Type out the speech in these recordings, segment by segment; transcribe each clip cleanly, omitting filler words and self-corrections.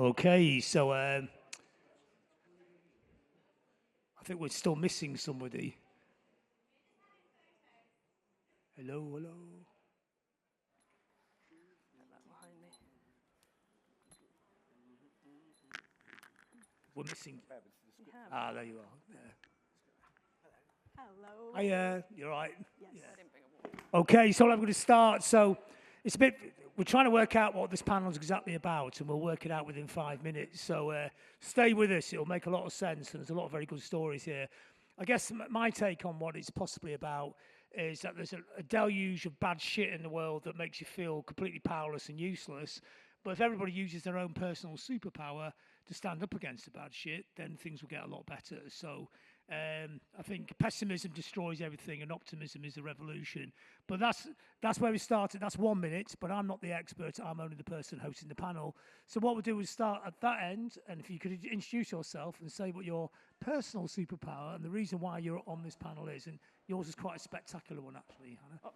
Okay, so I think we're still missing somebody. Hello, hello. We're missing. Ah, there you are. Yeah. Hello. Hiya, you're right. Yes. Yeah. I didn't bring a water. Okay, so I'm going to start. So it's a bit. We're trying to work out what this panel is exactly about, and we'll work it out within 5 minutes. So stay with us; it'll make a lot of sense, and there's a lot of very good stories here. I guess my take on what it's possibly about is that there's a deluge of bad shit in the world that makes you feel completely powerless and useless. But if everybody uses their own personal superpower to stand up against the bad shit, then things will get a lot better. So I think pessimism destroys everything and optimism is the revolution. But that's where we started. That's 1 minute, but I'm not the expert. I'm only the person hosting the panel. So what we'll do is start at that end, and if you could introduce yourself and say what your personal superpower and the reason why you're on this panel is. And yours is quite a spectacular one, actually, Hannah. Oh,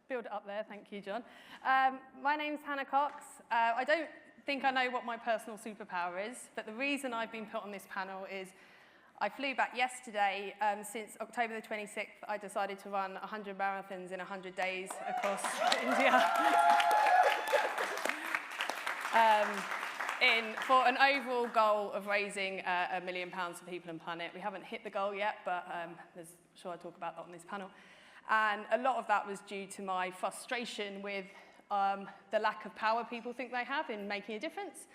build it up there. Thank you, John. My name's Hannah Cox. I don't think I know what my personal superpower is, but the reason I've been put on this panel is I flew back yesterday. Since October the 26th, I decided to run 100 marathons in 100 days across India for an overall goal of raising £1 million for people and planet. We haven't hit the goal yet, but I'm sure I'll talk about that on this panel. And a lot of that was due to my frustration with the lack of power people think they have in making a difference.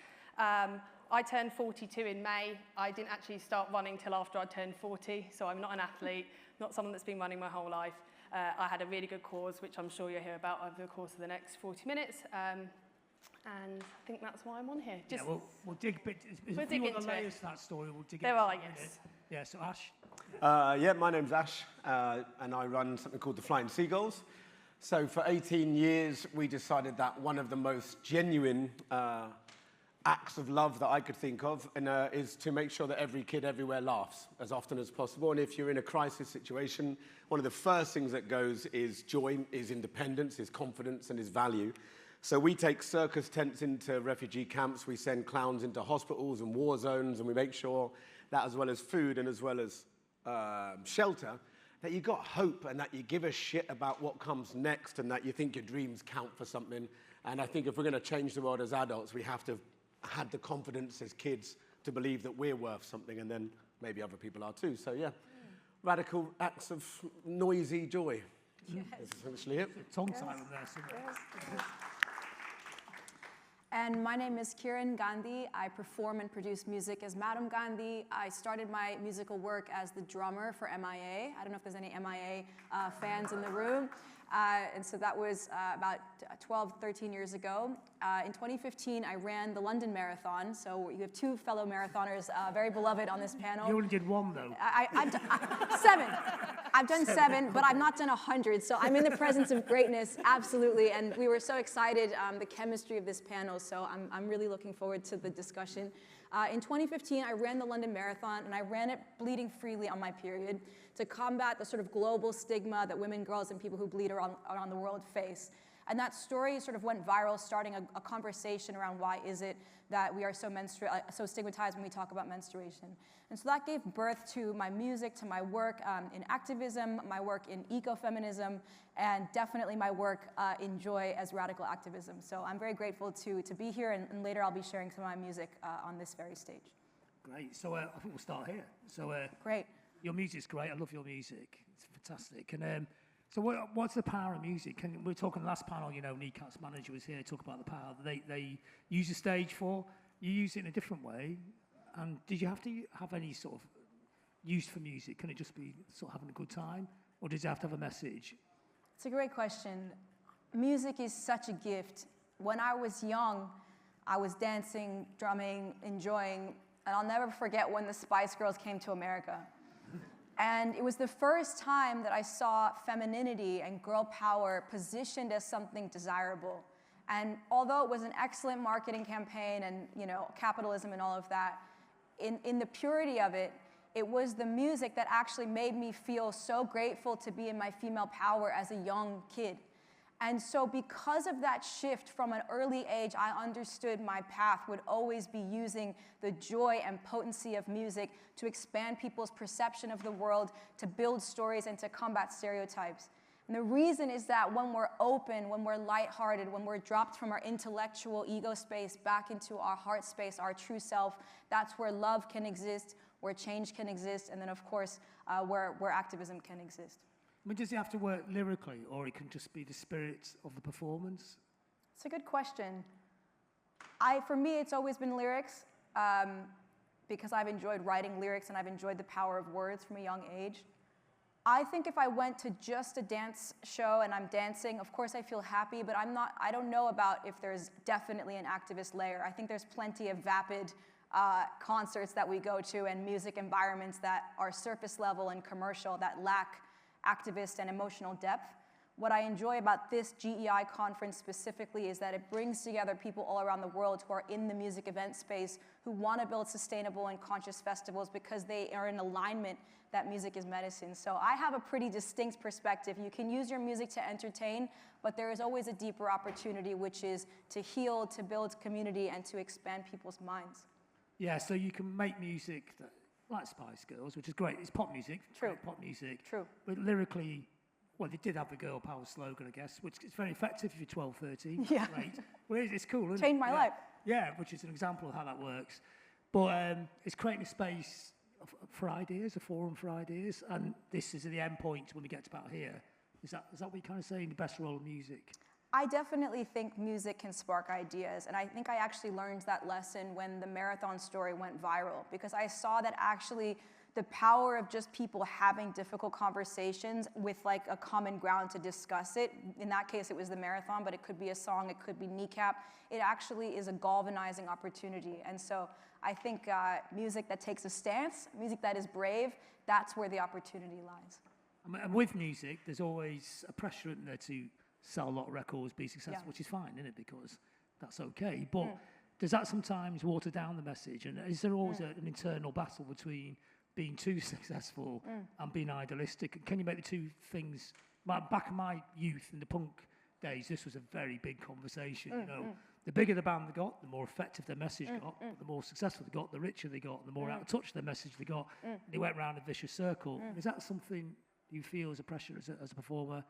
I turned 42 in May. I didn't actually start running till after I turned 40, so I'm not an athlete, not someone that's been running my whole life. I had a really good cause, which I'm sure you'll hear about over the course of the next 40 minutes. And I think that's why I'm on here. Just, yeah, we'll dig a bit. We'll dig into layers to that story. We'll dig there are, yes. Yeah, so Ash? Yeah, my name's Ash, and I run something called the Flying Seagulls. So for 18 years, we decided that one of the most genuine acts of love that I could think of is to make sure that every kid everywhere laughs as often as possible. And if you're in a crisis situation, one of the first things that goes is joy, is independence, is confidence, and is value. So we take circus tents into refugee camps, we send clowns into hospitals and war zones, and we make sure that as well as food and as well as shelter, that you got hope and that you give a shit about what comes next and that you think your dreams count for something. And I think if we're going to change the world as adults, we have to have the confidence as kids to believe that we're worth something, and then maybe other people are too. So yeah, radical acts of noisy joy. Yes. That's essentially it. Tongue silent there. And my name is Gandhi. I perform and produce music as Madam Gandhi. I started my musical work as the drummer for MIA. I don't know if there's any MIA fans in the room. And so that was about 12, 13 years ago. In 2015, I ran the London Marathon. So you have two fellow marathoners, very beloved on this panel. You only did one, though. Seven. I've done seven, but I've not done 100. So I'm in the presence of greatness, absolutely. And we were so excited, the chemistry of this panel. So I'm really looking forward to the discussion. In 2015, I ran the London Marathon, and I ran it bleeding freely on my period to combat the sort of global stigma that women, girls, and people who bleed around the world face. And that story sort of went viral, starting a conversation around why is it that we are so stigmatized when we talk about menstruation. And so that gave birth to my music, to my work in activism, my work in ecofeminism, and definitely my work in joy as radical activism. So I'm very grateful to be here, and later I'll be sharing some of my music on this very stage. Great. So I think we'll start here. So great. Your music's great. I love your music. It's fantastic. And so what's the power of music? And we were talking last panel, you know, Nikat's manager was here to talk about the power that they use the stage for. You use it in a different way. And did you have to have any sort of use for music? Can it just be sort of having a good time? Or does it have to have a message? It's a great question. Music is such a gift. When I was young, I was dancing, drumming, enjoying, and I'll never forget when the Spice Girls came to America. And it was the first time that I saw femininity and girl power positioned as something desirable. And although it was an excellent marketing campaign and, you know, capitalism and all of that, in the purity of it, it was the music that actually made me feel so grateful to be in my female power as a young kid. And so because of that shift from an early age, I understood my path would always be using the joy and potency of music to expand people's perception of the world, to build stories, and to combat stereotypes. And the reason is that when we're open, when we're lighthearted, when we're dropped from our intellectual ego space back into our heart space, our true self, that's where love can exist, where change can exist, and then of course, where activism can exist. I mean, does it have to work lyrically, or it can just be the spirit of the performance? It's a good question. For me, it's always been lyrics, because I've enjoyed writing lyrics and I've enjoyed the power of words from a young age. I think if I went to just a dance show and I'm dancing, of course I feel happy, but I don't know about if there's definitely an activist layer. I think there's plenty of vapid concerts that we go to and music environments that are surface level and commercial that lack activist and emotional depth. What I enjoy about this GEI conference specifically is that it brings together people all around the world who are in the music event space, who want to build sustainable and conscious festivals because they are in alignment that music is medicine. So I have a pretty distinct perspective. You can use your music to entertain, but there is always a deeper opportunity, which is to heal, to build community, and to expand people's minds. Yeah, so you can make music that, like Spice Girls, which is great. It's pop music. True. Great pop music. True. But lyrically, well, they did have the girl power slogan, I guess, which is very effective if you're 12, 13. Yeah. Great. Well, it's cool, isn't it? Changed my life. Yeah, which is an example of how that works. But it's creating a space for ideas, a forum for ideas, and this is the end point when we get to about here. Is that what you're kind of saying, the best role of music? I definitely think music can spark ideas, and I think I actually learned that lesson when the marathon story went viral, because I saw that actually the power of just people having difficult conversations with like a common ground to discuss it. In that case, it was the marathon, but it could be a song, it could be Kneecap. It actually is a galvanizing opportunity. And so I think music that takes a stance, music that is brave, that's where the opportunity lies. And with music, there's always a pressure in there to sell a lot of records, be successful, Yeah. which is fine, isn't it? Because that's okay. But does that sometimes water down the message? And is there always an internal battle between being too successful and being idealistic? Can you make the two things? Back in my youth, in the punk days, this was a very big conversation. You know, the bigger the band they got, the more effective their message got, the more successful they got, the richer they got, the more out of touch their message they got. They went round a vicious circle. Is that something you feel as a pressure as a performer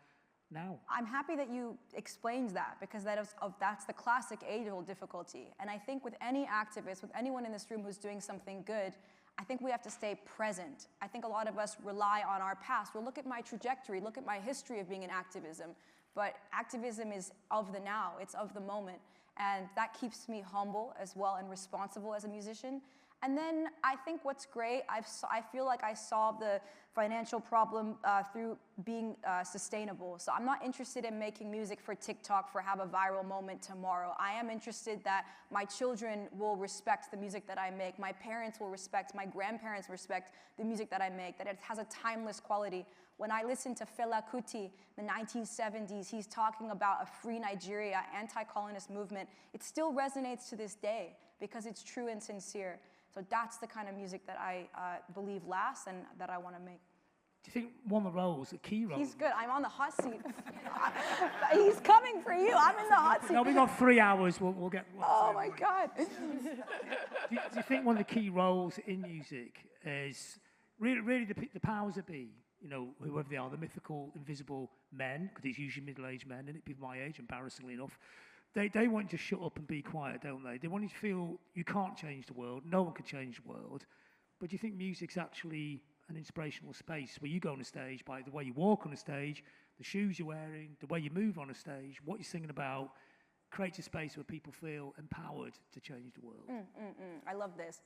now? I'm happy that you explained that, because that's the classic age-old difficulty. And I think with any activist, with anyone in this room who's doing something good, I think we have to stay present. I think a lot of us rely on our past. Well, look at my trajectory, look at my history of being in activism. But activism is of the now, it's of the moment. And that keeps me humble as well and responsible as a musician. And then I think what's great, I feel like I solved the financial problem through being sustainable. So I'm not interested in making music for TikTok for have a viral moment tomorrow. I am interested that my children will respect the music that I make. My parents will respect, my grandparents respect the music that I make, that it has a timeless quality. When I listen to Fela Kuti, the 1970s, he's talking about a free Nigeria, anti-colonist movement. It still resonates to this day because it's true and sincere. So that's the kind of music that I believe lasts and that I want to make. Do you think one of the roles, a key role? He's good. I'm on the hot seat. He's coming for you. I'm in the hot seat. No, we've got 3 hours. We'll get. Oh my God. Do you think one of the key roles in music is really the powers that be? You know, whoever they are, the mythical, invisible men, because it's usually middle-aged men, and people my age, embarrassingly enough. They want you to shut up and be quiet, don't they? They want you to feel you can't change the world, no one can change the world. But do you think music's actually an inspirational space where you go on a stage, by the way you walk on a stage, the shoes you're wearing, the way you move on a stage, what you're singing about, creates a space where people feel empowered to change the world? I love this.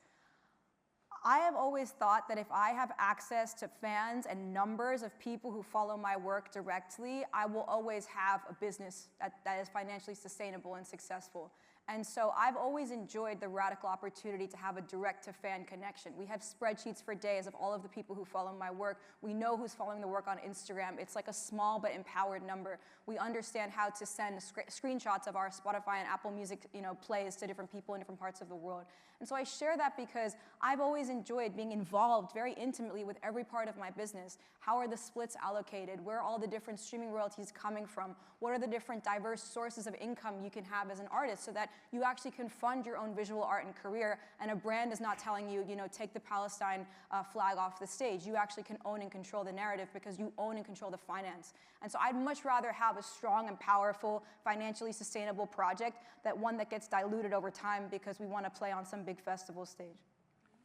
I have always thought that if I have access to fans and numbers of people who follow my work directly, I will always have a business that is financially sustainable and successful. And so I've always enjoyed the radical opportunity to have a direct-to-fan connection. We have spreadsheets for days of all of the people who follow my work. We know who's following the work on Instagram. It's like a small but empowered number. We understand how to send screenshots of our Spotify and Apple Music plays to different people in different parts of the world. And so I share that because I've always enjoyed being involved very intimately with every part of my business. How are the splits allocated? Where are all the different streaming royalties coming from? What are the different diverse sources of income you can have as an artist so that you actually can fund your own visual art and career, and a brand is not telling you, take the Palestine flag off the stage. You actually can own and control the narrative because you own and control the finance. And so I'd much rather have a strong and powerful, financially sustainable project than one that gets diluted over time because we want to play on some big festival stage.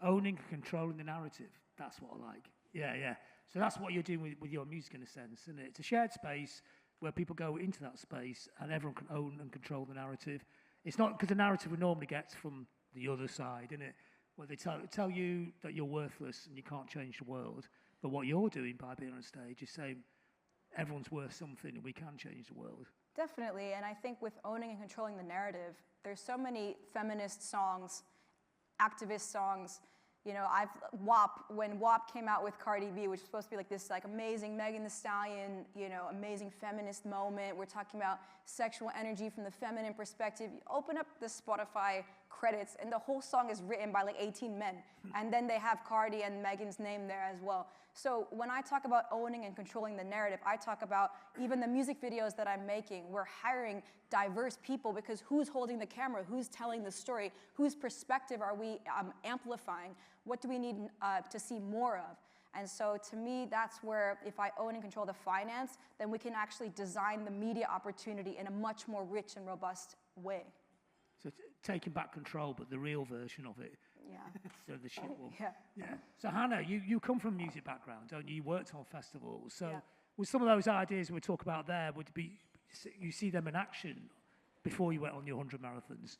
Owning and controlling the narrative. That's what I like. Yeah. So that's what you're doing with your music in a sense, isn't it? It's a shared space where people go into that space and everyone can own and control the narrative. It's not because the narrative we normally get from the other side, isn't it? Where they tell you that you're worthless and you can't change the world. But what you're doing by being on stage is saying everyone's worth something and we can change the world. Definitely, and I think with owning and controlling the narrative, there's so many feminist songs, activist songs. When WAP came out with Cardi B, which was supposed to be like this amazing Megan Thee Stallion, amazing feminist moment. We're talking about sexual energy from the feminine perspective. You open up the Spotify credits and the whole song is written by 18 men. And then they have Cardi and Megan's name there as well. So when I talk about owning and controlling the narrative, I talk about even the music videos that I'm making. We're hiring diverse people because who's holding the camera? Who's telling the story? Whose perspective are we amplifying? What do we need to see more of? And so to me, that's where if I own and control the finance, then we can actually design the media opportunity in a much more rich and robust way. So taking back control, but the real version of it. Yeah. So the shit one. Yeah. So Hannah, you come from a music background, don't you? You worked on festivals. So Yeah. with some of those ideas we talk about there, would be you see them in action before you went on your 100 marathons?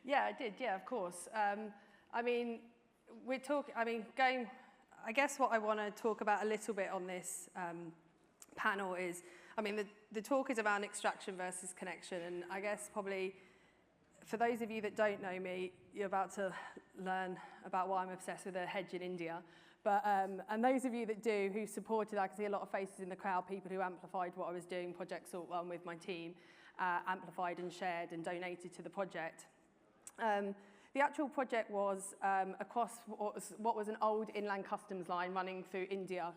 Yeah, I did. Yeah, of course. I guess what I want to talk about a little bit on this panel is, the talk is about extraction versus connection, and I guess probably for those of you that don't know me, you're about to learn about why I'm obsessed with a hedge in India. But, and those of you that do, who supported, I can see a lot of faces in the crowd, people who amplified what I was doing, Project Salt One with my team, amplified and shared and donated to the project. The actual project was across what was an old inland customs line running through India,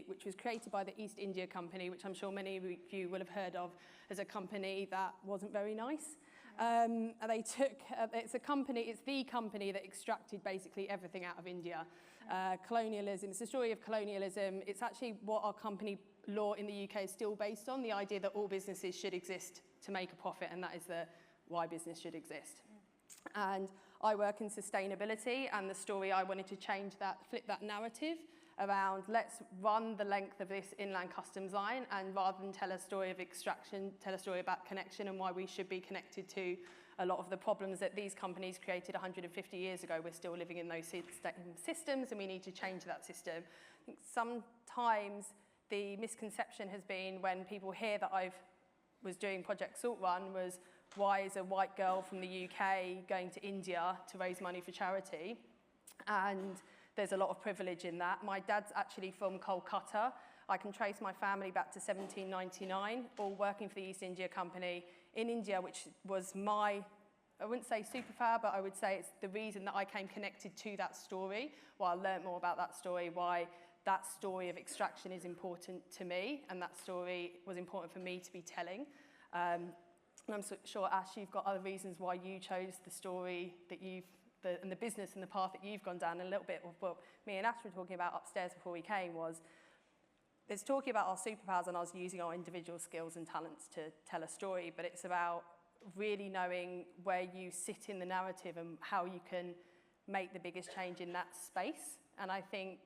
which was created by the East India Company, which I'm sure many of you will have heard of as a company that wasn't very nice. It's the company that extracted basically everything out of India. Colonialism, it's the story of colonialism. It's actually what our company law in the UK is still based on, the idea that all businesses should exist to make a profit, and that is why business should exist. And I work in sustainability, and the story I wanted to change that, flip that narrative around, let's run the length of this inland customs line, and rather than tell a story of extraction, tell a story about connection and why we should be connected to a lot of the problems that these companies created 150 years ago. We're still living in those systems, and we need to change that system. I think sometimes the misconception has been, when people hear that I was doing Project Salt Run, was why is a white girl from the UK going to India to raise money for charity? And there's a lot of privilege in that. My dad's actually from Kolkata. I can trace my family back to 1799, all working for the East India Company in India, which was I wouldn't say superpower, but I would say it's the reason that I came connected to that story, why I learned more about that story, why that story of extraction is important to me, and that story was important for me to be telling. And I'm sure, Ash, you've got other reasons why you chose the story that and the business and the path that you've gone down. A little bit of what me and Ash were talking about upstairs before we came was, it's talking about our superpowers and us using our individual skills and talents to tell a story, but it's about really knowing where you sit in the narrative and how you can make the biggest change in that space. And I think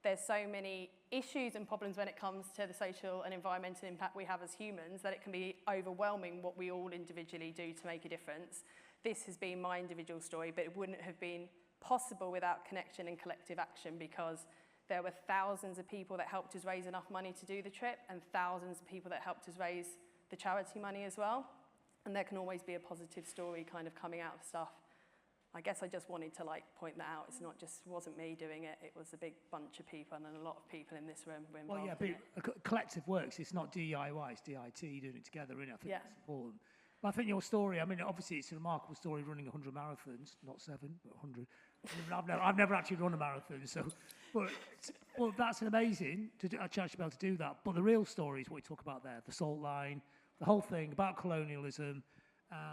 there's so many issues and problems when it comes to the social and environmental impact we have as humans that it can be overwhelming what we all individually do to make a difference. This has been my individual story, but it wouldn't have been possible without connection and collective action, because there were thousands of people that helped us raise enough money to do the trip, and thousands of people that helped us raise the charity money as well. And there can always be a positive story kind of coming out of stuff. I guess I just wanted to like point that out. It's not just, wasn't me doing it, it was a big bunch of people and a lot of people in this room were involved. Well, yeah, but collective works, it's not DIY, it's DIT, doing it together, innit? I think that's important. But I think your story, I mean, obviously it's a remarkable story running 100 marathons, not 7, but 100. I've never actually run a marathon, so, but well, that's amazing to actually be able to do that. But the real story is what we talk about there, the salt line, the whole thing about colonialism.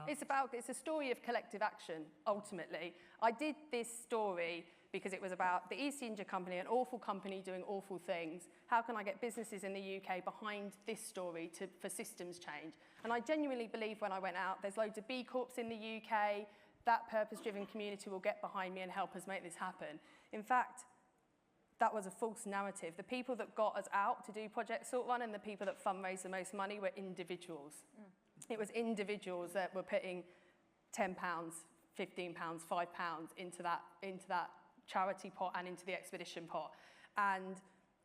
It's a story of collective action, ultimately. I did this story because it was about the East India Company, an awful company doing awful things. How can I get businesses in the UK behind this story for systems change? And I genuinely believe when I went out, there's loads of B Corps in the UK, that purpose-driven community will get behind me and help us make this happen. In fact, that was a false narrative. The people that got us out to do Project Salt Run and the people that fundraised the most money were individuals. It was individuals that were putting £10, £15, £5 into that charity pot and into the expedition pot. And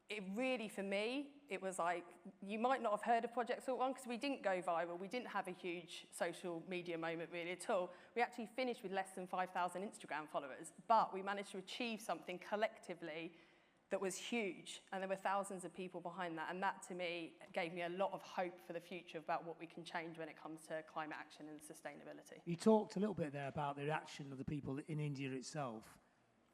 it really, for me, it was like, you might not have heard of Project Salt Run because we didn't go viral. We didn't have a huge social media moment really at all. We actually finished with less than 5,000 Instagram followers, but we managed to achieve something collectively that was huge, and there were thousands of people behind that, and that to me gave me a lot of hope for the future about what we can change when it comes to climate action and sustainability. You talked a little bit there about the reaction of the people in India itself.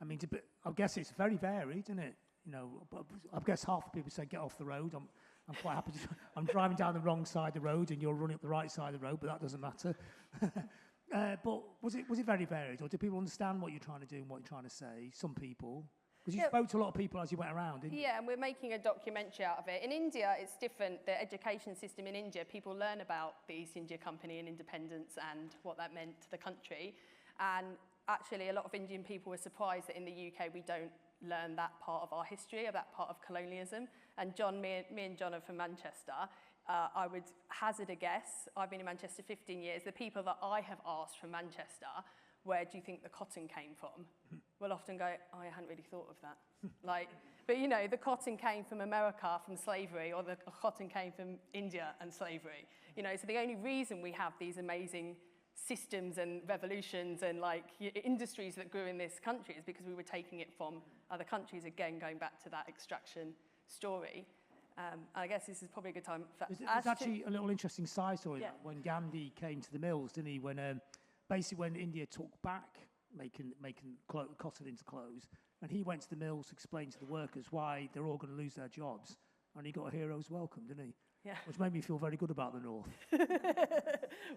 I mean, I guess it's very varied, isn't it? You know, I guess half the people say get off the road. I'm quite happy I'm driving down the wrong side of the road and you're running up the right side of the road, but that doesn't matter. But was it very varied, or did people understand what you're trying to do and what you're trying to say? Some people. Because you spoke to a lot of people as you went around, didn't you? Yeah, and we're making a documentary out of it. In India, it's different. The education system in India, people learn about the East India Company and independence and what that meant to the country. And actually, a lot of Indian people were surprised that in the UK, we don't learn that part of our history, or that part of colonialism. And John, me and John are from Manchester. I would hazard a guess. I've been in Manchester 15 years. The people that I have asked from Manchester, where do you think the cotton came from? Will often go, oh, I hadn't really thought of that. But you know, the cotton came from America, from slavery, or the cotton came from India and slavery. You know, so the only reason we have these amazing systems and revolutions and industries that grew in this country is because we were taking it from other countries, again, going back to that extraction story. I guess this is probably a good time for There's actually a little interesting side story. Yeah. When Gandhi came to the mills, didn't he? When basically when India took back making cotton into clothes, and he went to the mills to explain to the workers why they're all going to lose their jobs, and he got a hero's welcome, didn't he? Yeah. Which made me feel very good about the North.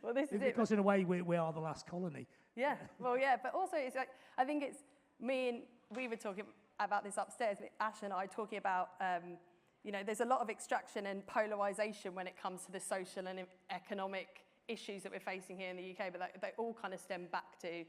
Well, this is it. Because in a way, we are the last colony. Yeah, well, yeah, but also it's like, I think it's me and we were talking about this upstairs, Ash and I talking about, you know, there's a lot of extraction and polarisation when it comes to the social and economic issues that we're facing here in the UK, but they all kind of stem back to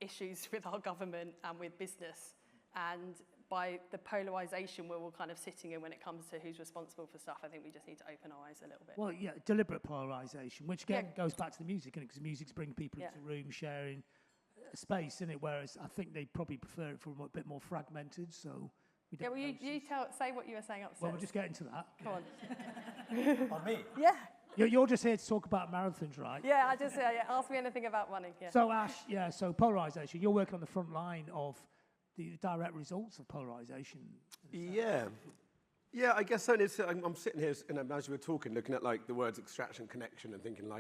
issues with our government and with business. And by the polarisation we're all kind of sitting in when it comes to who's responsible for stuff, I think we just need to open our eyes a little bit. Well, yeah, deliberate polarisation, which again goes back to the music, because music's bring people into the room, sharing a space, isn't it? Whereas I think they probably prefer it for a bit more fragmented, so we don't well, you say what you were saying upstairs. Well, we're just getting to that. Come on. On me? Yeah. You're just here to talk about marathons, right? Yeah, I just ask me anything about running. Yeah. So Ash, so polarisation, you're working on the front line of the direct results of polarisation. Yeah. Yeah, I guess so. I'm sitting here, and as you were talking, looking at the words extraction, connection, and thinking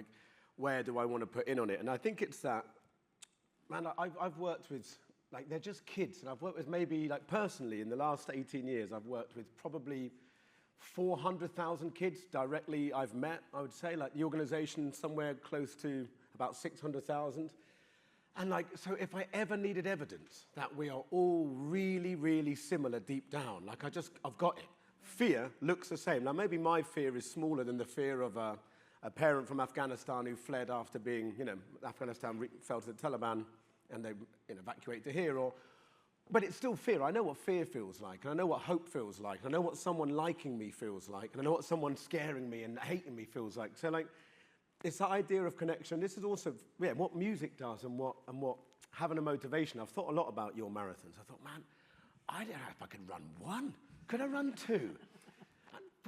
where do I want to put in on it? And I think it's that, man, I've worked with, they're just kids, and I've worked with maybe, personally, in the last 18 years, I've worked with probably 400,000 kids directly I've met, I would say, the organisation somewhere close to about 600,000. And so if I ever needed evidence that we are all really, really similar deep down, I've got it. Fear looks the same. Now, maybe my fear is smaller than the fear of a parent from Afghanistan who fled after being, Afghanistan fell to the Taliban and they evacuated to here, but it's still fear. I know what fear feels like, and I know what hope feels like, and I know what someone liking me feels like, and I know what someone scaring me and hating me feels like. So, it's that idea of connection. This is also, what music does and what having a motivation. I've thought a lot about your marathons. I thought, man, I don't know if I could run one. Could I run two?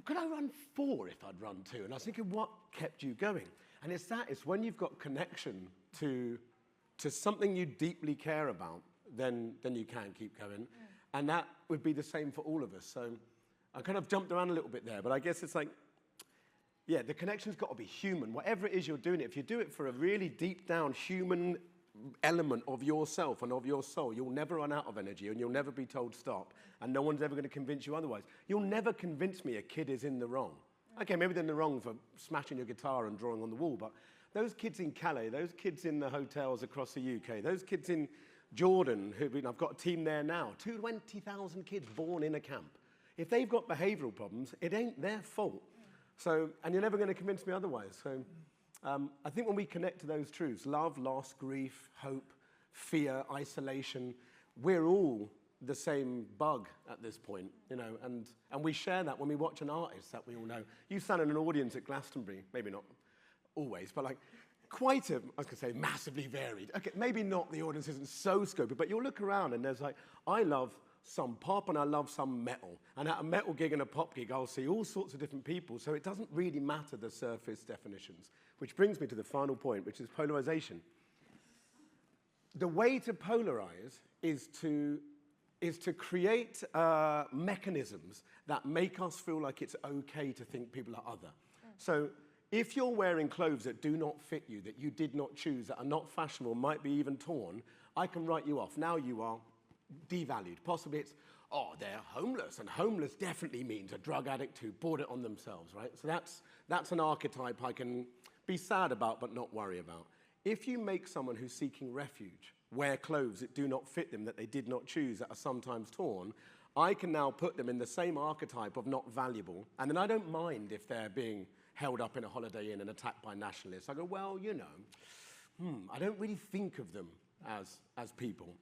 could I run 4 if I'd run 2? And I was thinking, what kept you going? And it's when you've got connection to something you deeply care about, then you can keep going. And that would be the same for all of us. So I kind of jumped around a little bit there, but I guess it's like, yeah, the connection's got to be human. Whatever it is you're doing, if you do it for a really deep down human element of yourself and of your soul, you'll never run out of energy and you'll never be told stop, and no one's ever going to convince you otherwise. You'll never convince me a kid is in the wrong. Okay, maybe they're in the wrong for smashing your guitar and drawing on the wall, but those kids in Calais, those kids in the hotels across the UK, those kids in Jordan, I've got a team there now, 20,000 kids born in a camp. If they've got behavioural problems, it ain't their fault. So, and you're never going to convince me otherwise. So I think when we connect to those truths, love, loss, grief, hope, fear, isolation, we're all the same bug at this point, you know, and we share that when we watch an artist that we all know. You stand in an audience at Glastonbury, maybe not always, but like quite a, I was going to say massively varied. Okay, maybe not, the audience isn't so scopy, but you'll look around and there's like, I love some pop and I love some metal. And at a metal gig and a pop gig, I'll see all sorts of different people, so it doesn't really matter the surface definitions. Which brings me to the final point, which is polarization. The way to polarize is to create mechanisms that make us feel like it's okay to think people are other. So if you're wearing clothes that do not fit you, that you did not choose, that are not fashionable, might be even torn, I can write you off. Now you are devalued. Possibly it's, oh, they're homeless, and homeless definitely means a drug addict who bought it on themselves, right? So that's an archetype I can be sad about but not worry about. If you make someone who's seeking refuge wear clothes that do not fit them, that they did not choose, that are sometimes torn, I can now put them in the same archetype of not valuable, and then I don't mind if they're being held up in a Holiday Inn and attacked by nationalists. I go, well, you know, I don't really think of them as people.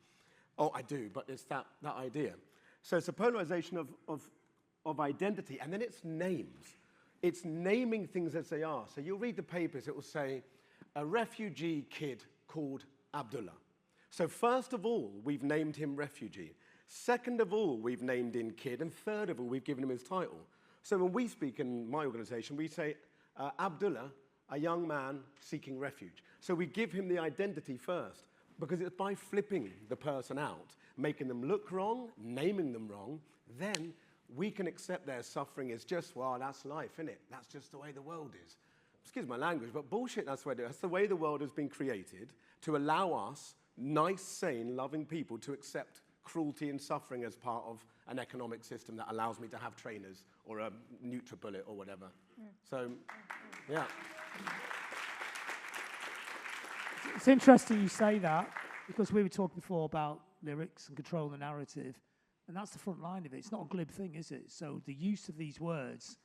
Oh, I do, but it's that idea. So it's a polarization of identity, and then it's names. It's naming things as they are. So you'll read the papers, it will say, a refugee kid called Abdullah. So first of all, we've named him refugee. Second of all, we've named him kid. And third of all, we've given him his title. So when we speak in my organization, we say, Abdullah, a young man seeking refuge. So we give him the identity first, because it's by flipping the person out, making them look wrong, naming them wrong, then we can accept their suffering as just, well, that's life, isn't it? That's just the way the world is. Excuse my language, but bullshit, that's the way the world has been created to allow us, nice, sane, loving people, to accept cruelty and suffering as part of an economic system that allows me to have trainers or a NutriBullet or whatever. So, yeah. It's interesting you say that, because we were talking before about lyrics and control the narrative, and that's the front line of it. It's not a glib thing, is it? So the use of these words,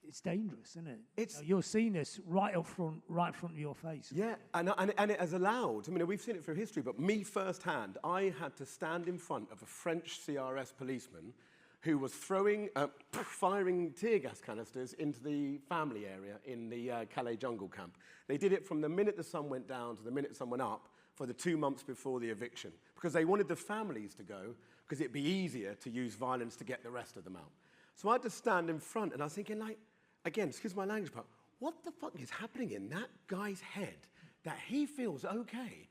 it's dangerous, isn't it? You're seeing this right up front, right in front of your face. Yeah, and it has allowed, I mean, we've seen it through history, but me firsthand, I had to stand in front of a French CRS policeman who was firing tear gas canisters into the family area in the Calais jungle camp. They did it from the minute the sun went down to the minute the sun went up for the 2 months before the eviction, because they wanted the families to go, because it'd be easier to use violence to get the rest of them out. So I had to stand in front, and I was thinking, like, again, excuse my language, but what the fuck is happening in that guy's head that he feels okay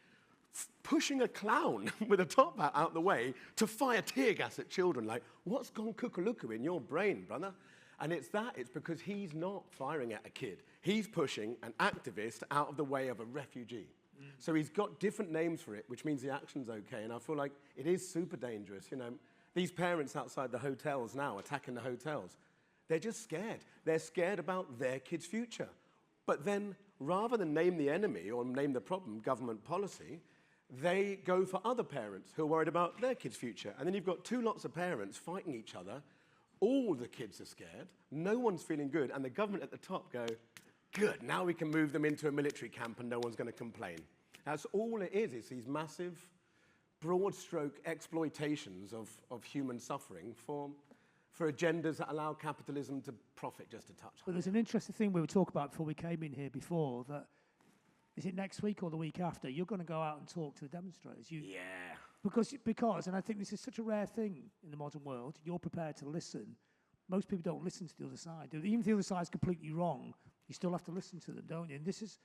pushing a clown with a top hat out the way to fire tear gas at children? Like, what's gone kookalooka in your brain, brother? And it's because he's not firing at a kid. He's pushing an activist out of the way of a refugee. So he's got different names for it, which means the action's okay. And I feel like it is super dangerous. You know, these parents outside the hotels now attacking the hotels, they're just scared. They're scared about their kids' future. But then, rather than name the enemy or name the problem, government policy, they go for other parents who are worried about their kids' future. And then you've got two lots of parents fighting each other. All the kids are scared. No one's feeling good. And the government at the top go, good, now we can move them into a military camp and no one's going to complain. That's all it is these massive, broad-stroke exploitations of human suffering for agendas that allow capitalism to profit just a touch. But there's an interesting thing we were talking about before we came in here before, that is it next week or the week after, you're going to go out and talk to the demonstrators. Yeah. Because, and I think this is such a rare thing in the modern world, you're prepared to listen, most people don't listen to the other side. Even if the other side's completely wrong, you still have to listen to them, don't you? And this is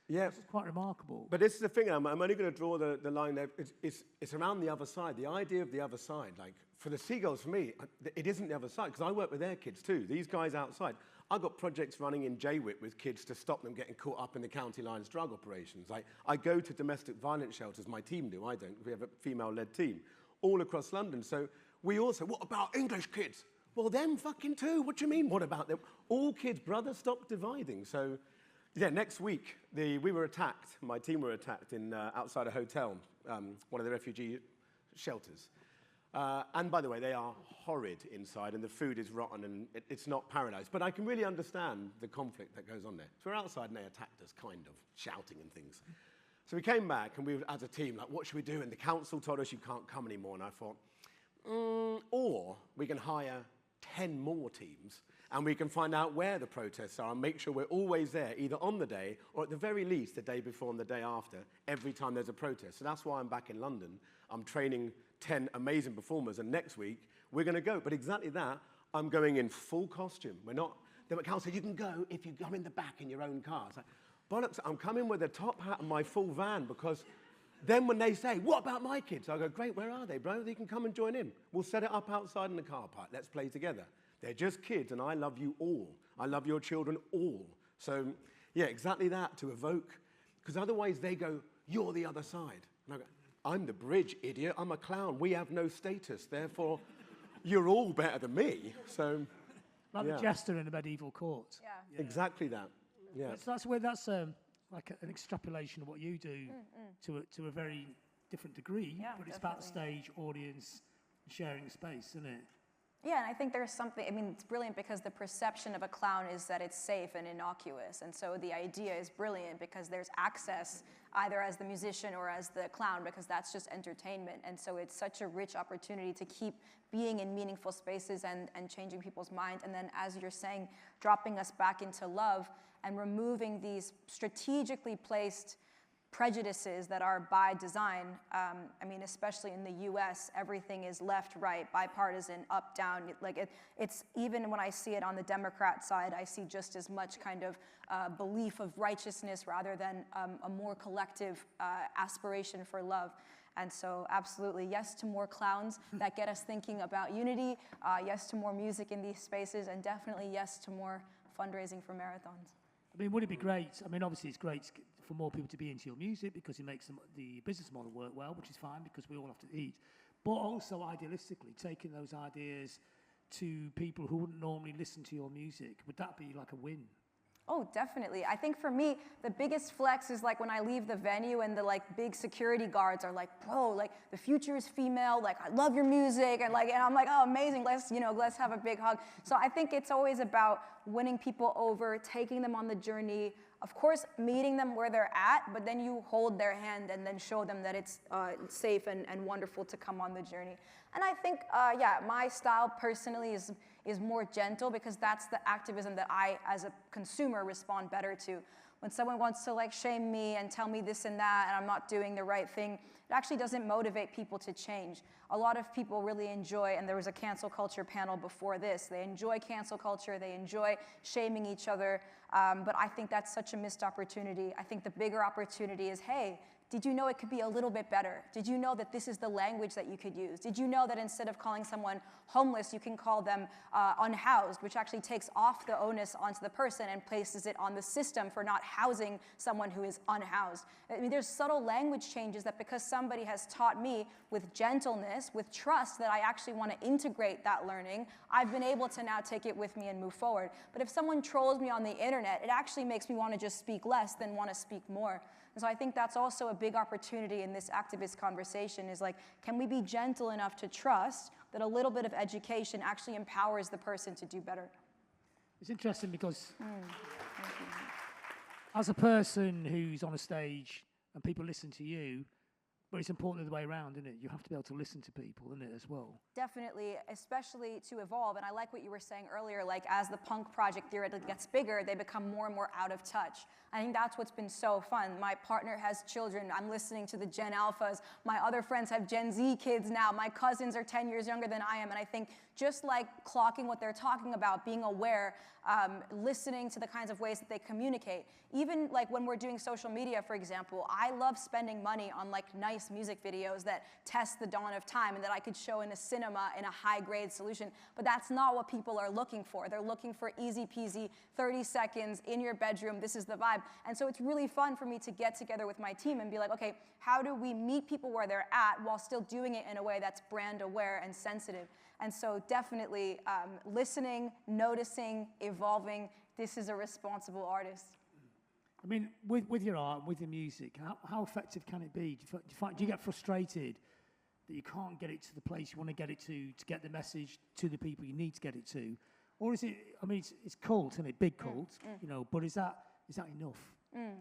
quite remarkable. But this is the thing, I'm only going to draw the line there. It's around the other side. The idea of the other side, like for the Seagulls, for me, it isn't the other side, because I work with their kids too. These guys outside. I've got projects running in JWIT with kids to stop them getting caught up in the county lines drug operations. I go to domestic violence shelters, my team do, I don't. We have a female-led team, all across London. So we also, what about English kids? Well, them fucking too. What do you mean, what about them? All kids, brother, stop dividing. So, yeah, next week, we were attacked, my team were attacked outside a hotel, one of the refugee shelters. And by the way, they are horrid inside, and the food is rotten, and it's not paradise. But I can really understand the conflict that goes on there. So we're outside, and they attacked us, kind of, shouting and things. So we came back, and we were, as a team, like, what should we do? And the council told us you can't come anymore. And I thought, or we can hire 10 more teams, and we can find out where the protests are and make sure we're always there, either on the day or at the very least the day before and the day after, every time there's a protest. So that's why I'm back in London. I'm training 10 amazing performers, and next week we're going to go. But exactly that, I'm going in full costume. We're not, the council said, you can go if you come in the back in your own car. It's like, bollocks, I'm coming with a top hat and my full van, because then when they say, what about my kids? I go, great, where are they, bro? They can come and join in. We'll set it up outside in the car park. Let's play together. They're just kids, and I love you all. I love your children all. So, yeah, exactly that, to evoke, because otherwise they go, you're the other side. And I go, I'm the bridge, idiot. I'm a clown. We have no status. Therefore, you're all better than me. So, like the jester in a medieval court. Yeah. Exactly that. Yeah. That's like an extrapolation of what you do to a very different degree. Yeah, but it's definitely. about the stage, audience, and sharing the space, isn't it? Yeah, and I think there's something, I mean, it's brilliant because the perception of a clown is that it's safe and innocuous. And so the idea is brilliant because there's access either as the musician or as the clown, because that's just entertainment. And so it's such a rich opportunity to keep being in meaningful spaces and changing people's mind. And then, as you're saying, dropping us back into love and removing these strategically placed prejudices that are by design. I mean, especially in the US, everything is left, right, bipartisan, up, down. It's even when I see it on the Democrat side, I see just as much kind of belief of righteousness rather than a more collective aspiration for love. And so absolutely, yes to more clowns that get us thinking about unity, yes to more music in these spaces, and definitely yes to more fundraising for marathons. I mean, would it be great? I mean, obviously it's great for more people to be into your music because it makes the business model work well, which is fine because we all have to eat. But also, idealistically, taking those ideas to people who wouldn't normally listen to your music, would that be like a win? Oh, definitely. I think for me, the biggest flex is like when I leave the venue and the like big security guards are like, bro, like the future is female, like I love your music, and I'm like, oh, amazing, let's have a big hug. So I think it's always about winning people over, taking them on the journey, of course, meeting them where they're at, but then you hold their hand and then show them that it's safe and wonderful to come on the journey. And I think, my style personally is more gentle because that's the activism that I, as a consumer, respond better to. When someone wants to like shame me and tell me this and that and I'm not doing the right thing, it actually doesn't motivate people to change. A lot of people really enjoy, and there was a cancel culture panel before this, they enjoy cancel culture, they enjoy shaming each other, but I think that's such a missed opportunity. I think the bigger opportunity is, hey, did you know it could be a little bit better? Did you know that this is the language that you could use? Did you know that instead of calling someone homeless, you can call them unhoused, which actually takes off the onus onto the person and places it on the system for not housing someone who is unhoused? I mean, there's subtle language changes that because somebody has taught me with gentleness, with trust, that I actually want to integrate that learning, I've been able to now take it with me and move forward. But if someone trolls me on the internet, it actually makes me want to just speak less than want to speak more. And so I think that's also a big opportunity in this activist conversation is like, can we be gentle enough to trust that a little bit of education actually empowers the person to do better? It's interesting because as a person who's on a stage and people listen to you, But it's important the other way around, isn't it? You have to be able to listen to people, isn't it, as well? Definitely, especially to evolve. And I like what you were saying earlier, like as the punk project theoretically gets bigger, they become more and more out of touch. I think that's what's been so fun. My partner has children. I'm listening to the Gen Alphas. My other friends have Gen Z kids now. My cousins are 10 years younger than I am. And I think just like clocking what they're talking about, being aware, listening to the kinds of ways that they communicate. Even like when we're doing social media, for example, I love spending money on like nice music videos that test the dawn of time and that I could show in a cinema in a high-grade solution. But that's not what people are looking for. They're looking for easy peasy, 30 seconds in your bedroom, this is the vibe. And so it's really fun for me to get together with my team and be like, okay, how do we meet people where they're at while still doing it in a way that's brand aware and sensitive? And so definitely listening, noticing, evolving. This is a responsible artist. I mean, with your art, with your music, how effective can it be? Do you get frustrated that you can't get it to the place you want to get it to get the message to the people you need to get it to? Or is it, I mean, it's cult, isn't it? Big cult, you know, but is that enough?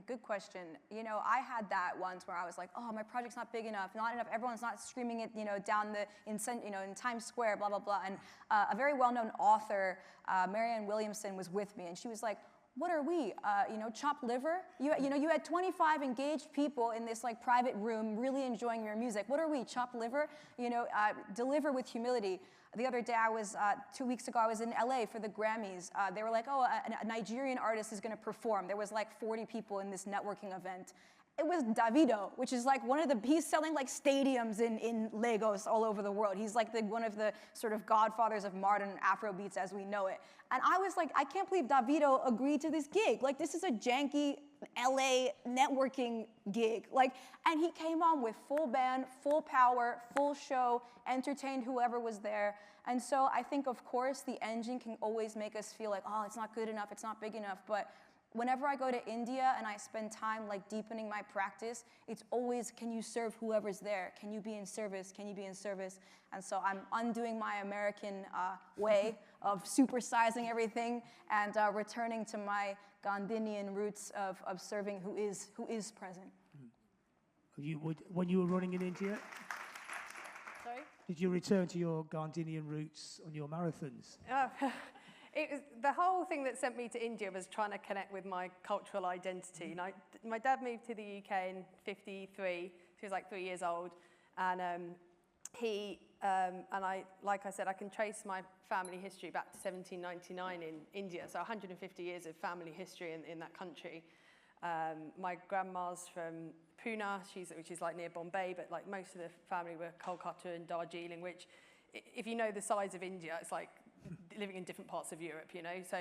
Good question. You know, I had that once where I was like, oh, my project's not big enough, everyone's not screaming it, you know, down in Times Square, blah, blah, blah. And a very well-known author, Marianne Williamson, was with me, and she was like, what are we, you know, chopped liver? You had 25 engaged people in this like private room really enjoying your music. What are we, chopped liver? You know, deliver with humility. The other day, 2 weeks ago, I was in LA for the Grammys. They were like, oh, a Nigerian artist is gonna perform. There was like 40 people in this networking event. It was Davido, which is like he's selling like stadiums in Lagos all over the world. He's like one of the sort of godfathers of modern Afrobeats as we know it. And I was like, I can't believe Davido agreed to this gig. Like, this is a janky LA networking gig. Like, and he came on with full band, full power, full show, entertained whoever was there. And so I think, of course, the engine can always make us feel like, oh, it's not good enough, it's not big enough. But whenever I go to India and I spend time like deepening my practice, it's always, can you serve whoever's there? Can you be in service? Can you be in service? And so I'm undoing my American way of supersizing everything and returning to my Gandhian roots of serving who is present. When you were running in India? Sorry? Did you return to your Gandhian roots on your marathons? It was, the whole thing that sent me to India was trying to connect with my cultural identity. And my dad moved to the UK in '53. He was like 3 years old. And like I said, I can trace my family history back to 1799 in India. So 150 years of family history in that country. My grandma's from Pune, which is like near Bombay, but like most of the family were Kolkata and Darjeeling, which, if you know the size of India, it's like living in different parts of Europe, you know, so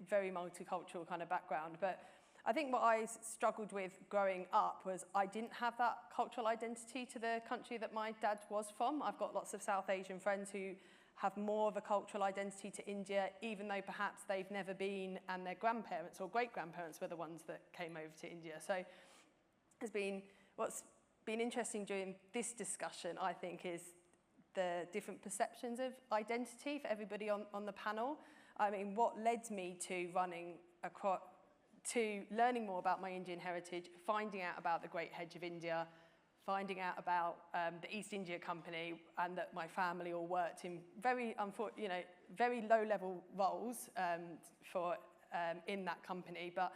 very multicultural kind of background. But I think what I struggled with growing up was I didn't have that cultural identity to the country that my dad was from. I've got lots of South Asian friends who have more of a cultural identity to India, even though perhaps they've never been, and their grandparents or great-grandparents were the ones that came over to India. So what's been interesting during this discussion, I think, is the different perceptions of identity for everybody on the panel. I mean, what led me to learning more about my Indian heritage, finding out about the Great Hedge of India, finding out about the East India Company, and that my family all worked in very low-level roles in that company, but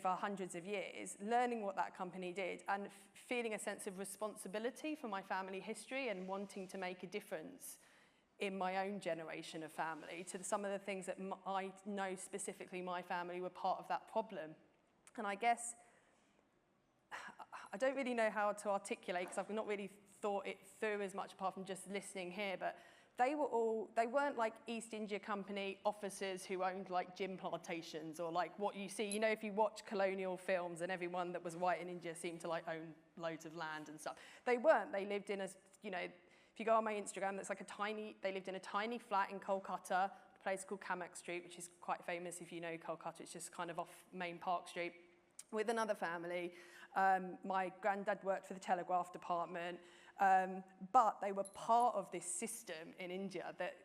for hundreds of years, learning what that company did and feeling a sense of responsibility for my family history and wanting to make a difference in my own generation of family to some of the things that I know specifically my family were part of that problem. And I guess I don't really know how to articulate, because I've not really thought it through as much apart from just listening here, but they weren't like East India Company officers who owned like gin plantations or like what you see, if you watch colonial films and everyone that was white in India seemed to like own loads of land and stuff. They weren't. They lived in if you go on my Instagram, they lived in a tiny flat in Kolkata, a place called Kamak Street, which is quite famous if you know Kolkata. It's just kind of off Main Park Street, with another family. My granddad worked for the Telegraph Department. But they were part of this system in India that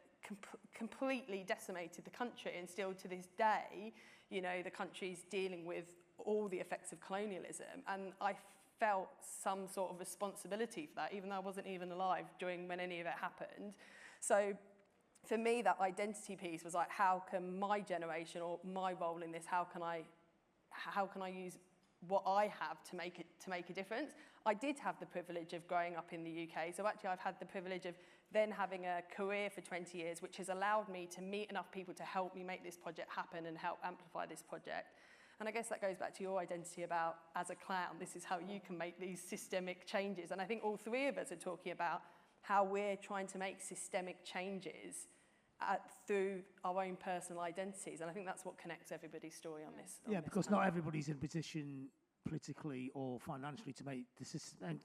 completely decimated the country, and still to this day, the country's dealing with all the effects of colonialism. And I felt some sort of responsibility for that, even though I wasn't even alive when any of it happened. So for me, that identity piece was like, how can my generation or my role in this, how can I use what I have to make a difference? I did have the privilege of growing up in the UK, so actually I've had the privilege of then having a career for 20 years, which has allowed me to meet enough people to help me make this project happen and help amplify this project. And I guess that goes back to your identity about, as a clown, this is how you can make these systemic changes. And I think all three of us are talking about how we're trying to make systemic changes through our own personal identities. And I think that's what connects everybody's story on this. Because not everybody's in a position politically or financially to make the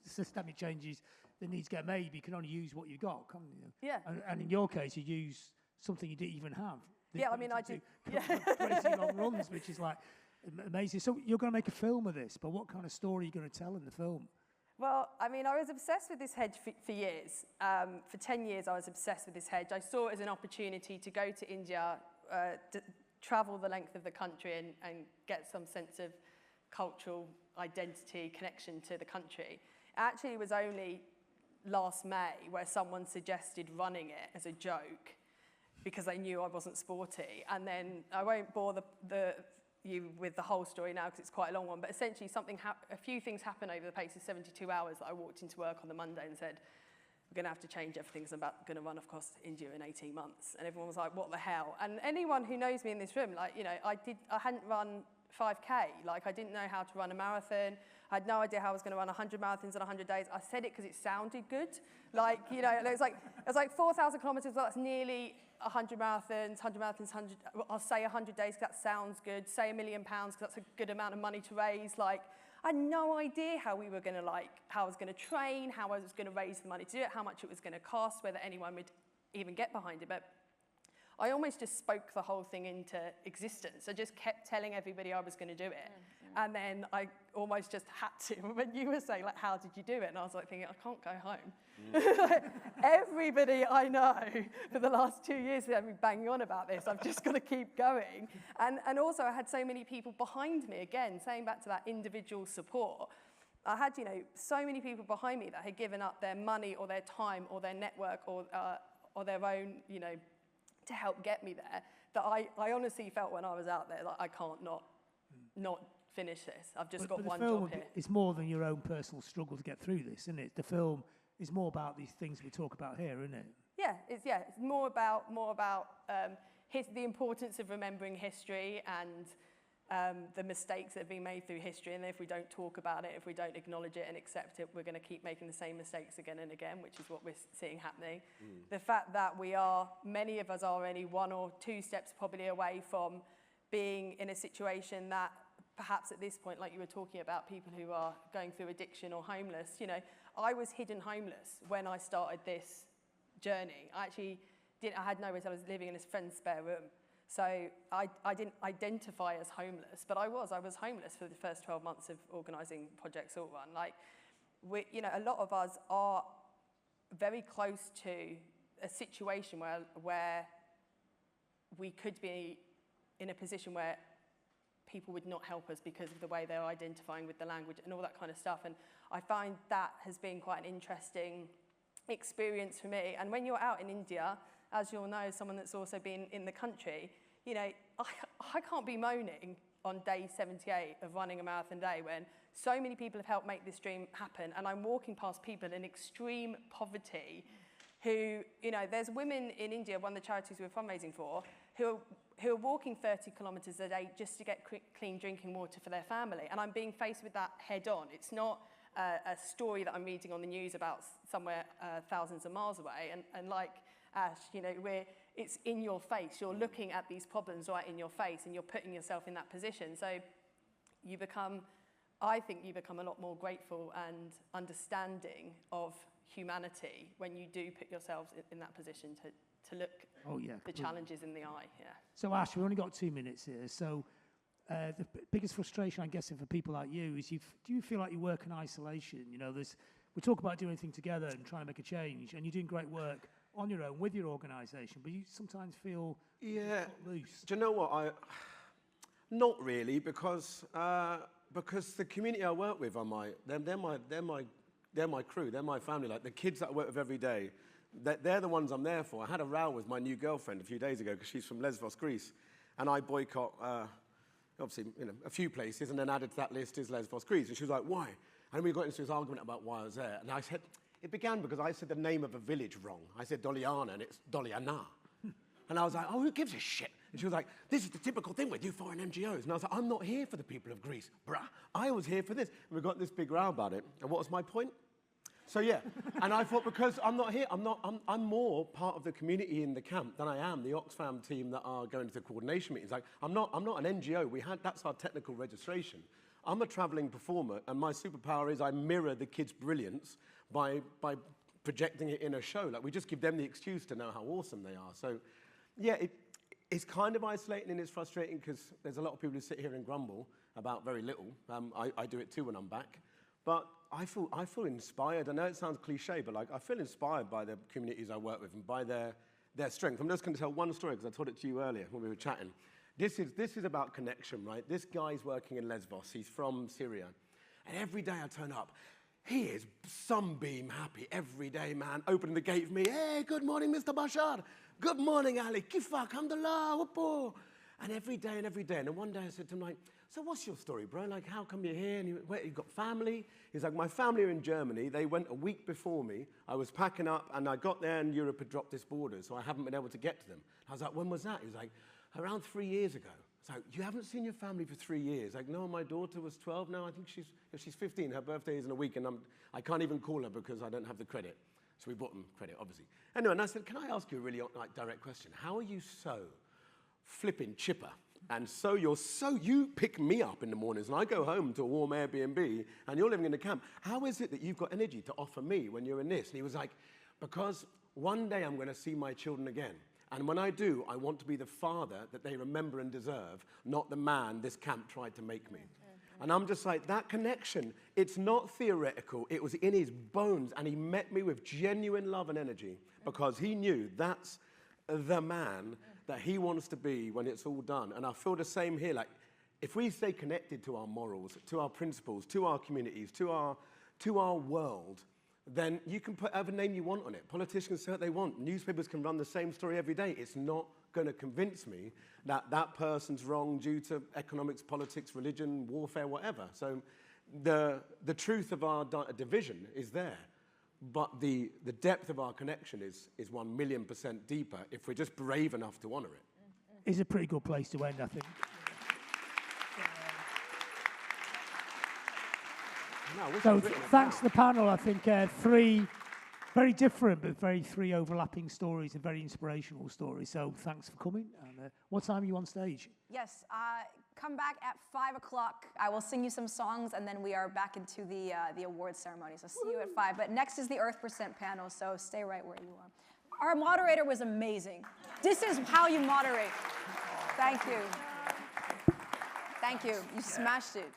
systemic changes that need to get made. You can only use what you got, can't you? Yeah. And in your case, you use something you didn't even have. Yeah, I mean, I do. Crazy long runs, which is like amazing. So you're going to make a film of this, but what kind of story are you going to tell in the film? Well, I mean, I was obsessed with this hedge for years. For 10 years, I was obsessed with this hedge. I saw it as an opportunity to go to India, travel the length of the country and get some sense of cultural identity, connection to the country. Actually, it was only last May where someone suggested running it as a joke because they knew I wasn't sporty. And then I won't bore you with the whole story now because it's quite a long one, but essentially a few things happened over the space of 72 hours that I walked into work on the Monday and said, we're going to have to change everything because I'm going to run across India in 18 months. And everyone was like, what the hell? And anyone who knows me in this room, like, you know, I hadn't run 5K. Like, I didn't know how to run a marathon. I had no idea how I was going to run 100 marathons in 100 days. I said it because it sounded good. Like, you know, it was like 4,000 kilometers. Well, that's nearly 100 marathons, 100. I'll say 100 days because that sounds good. Say £1 million because that's a good amount of money to raise. Like, I had no idea how we were going to, how I was going to train, how I was going to raise the money to do it, how much it was going to cost, whether anyone would even get behind it. But I almost just spoke the whole thing into existence. I just kept telling everybody I was going to do it. And then I almost just had to. When you were saying, how did you do it? And I was thinking, I can't go home. Everybody I know for the last 2 years have been banging on about this. I've just got to keep going. And also I had so many people behind me, again, saying back to that individual support. I had, so many people behind me that had given up their money or their time or their network or their own, to help get me there, that I honestly felt when I was out there, I can't not finish this. I've just got one job here. It's more than your own personal struggle to get through this, isn't it? The film is more about these things we talk about here, isn't it? It's more about the importance of remembering history and the mistakes that have been made through history. And if we don't talk about it, if we don't acknowledge it and accept it, we're going to keep making the same mistakes again and again, which is what we're seeing happening. The fact that many of us are only 1 or 2 steps probably away from being in a situation that perhaps at this point, like you were talking about, people who are going through addiction or homeless, I was hidden homeless when I started this journey. I had nowhere, so I was living in a friend's spare room. So I didn't identify as homeless, but I was homeless for the first 12 months of organising Project Salt Run. A lot of us are very close to a situation where we could be in a position where people would not help us because of the way they're identifying with the language and all that kind of stuff. And I find that has been quite an interesting experience for me. And when you're out in India, as you'll know, as someone that's also been in the country, I can't be moaning on day 78 of running a marathon day when so many people have helped make this dream happen, and I'm walking past people in extreme poverty who, there's women in India, one of the charities we're fundraising for, who are walking 30 kilometres a day just to get clean drinking water for their family. And I'm being faced with that head on. It's not a story that I'm reading on the news about somewhere thousands of miles away. And like Ash, it's in your face. You're looking at these problems right in your face and you're putting yourself in that position. So I think you become a lot more grateful and understanding of humanity when you do put yourselves in that position to look the challenges in the eye. Yeah. So Ash, we've only got 2 minutes here. So the biggest frustration, I'm guessing, for people like you is do you feel like you work in isolation? We talk about doing things together and trying to make a change, and you're doing great work on your own with your organisation, but you sometimes feel loose. Do you know what? Not really, because because the community I work with are they're my crew, they're my family. Like the kids that I work with every day, they're the ones I'm there for. I had a row with my new girlfriend a few days ago because she's from Lesbos, Greece, and I boycott, obviously, a few places, and then added to that list is Lesbos, Greece. And she was like, why? And we got into this argument about why I was there. And I said, it began because I said the name of a village wrong. I said Doliana, and it's Doliana. And I was like, oh, who gives a shit? And she was like, this is the typical thing with you foreign NGOs. And I was like, I'm not here for the people of Greece, bruh. I was here for this. And we got this big row about it. And what was my point? So yeah, and I thought because I'm not here, I'm more part of the community in the camp than I am the Oxfam team that are going to the coordination meetings. Like, I'm not an NGO. That's our technical registration. I'm a traveling performer, and my superpower is I mirror the kids' brilliance by projecting it in a show. Like, we just give them the excuse to know how awesome they are. So, yeah, it's kind of isolating and it's frustrating because there's a lot of people who sit here and grumble about very little. I do it too when I'm back. But I feel inspired. I know it sounds cliche, but like I feel inspired by the communities I work with and by their strength. I'm just going to tell one story because I told it to you earlier when we were chatting. This is about connection, right? This guy's working in Lesbos. He's from Syria. And every day I turn up, he is sunbeam happy every day, man. Opening the gate for me. Hey, good morning, Mr. Bashar. Good morning, Ali. Kifa, alhamdulillah, whoop. And every day. And then one day I said to him, like, so what's your story, bro? Like, how come you're here? And you got family? He's like, my family are in Germany. They went a week before me. I was packing up, and I got there, and Europe had dropped its borders, so I haven't been able to get to them. I was like, when was that? He was like, around 3 years ago. I was like, you haven't seen your family for 3 years? Like, no, my daughter was 12 now. I think she's 15. Her birthday is in a week, and I can't even call her because I don't have the credit. So we bought them credit, obviously. Anyway, and I said, can I ask you a really direct question? How are you so flipping chipper? And so you pick me up in the mornings, and I go home to a warm Airbnb, and you're living in the camp. How is it that you've got energy to offer me when you're in this? And he was like, because one day I'm going to see my children again. And when I do, I want to be the father that they remember and deserve, not the man this camp tried to make me. And I'm just like, that connection, it's not theoretical. It was in his bones, and he met me with genuine love and energy because he knew that's the man that he wants to be when it's all done. And I feel the same here. Like, if we stay connected to our morals, to our principles, to our communities, to our world, then you can put whatever name you want on it. Politicians say what they want. Newspapers can run the same story every day. It's not going to convince me that that person's wrong due to economics, politics, religion, warfare, whatever. So the truth of our division is there. But the depth of our connection is 1,000,000% deeper if we're just brave enough to honor it. It's a pretty good place to end, I think. So thanks to the panel. I think three very different but three overlapping stories and very inspirational stories. So thanks for coming. And what time are you on stage? Yes, come back at 5 o'clock. I will sing you some songs, and then we are back into the awards ceremony. So see you at 5. But next is the Earth Percent panel, so stay right where you are. Our moderator was amazing. This is how you moderate. Thank you. Thank you. You smashed it.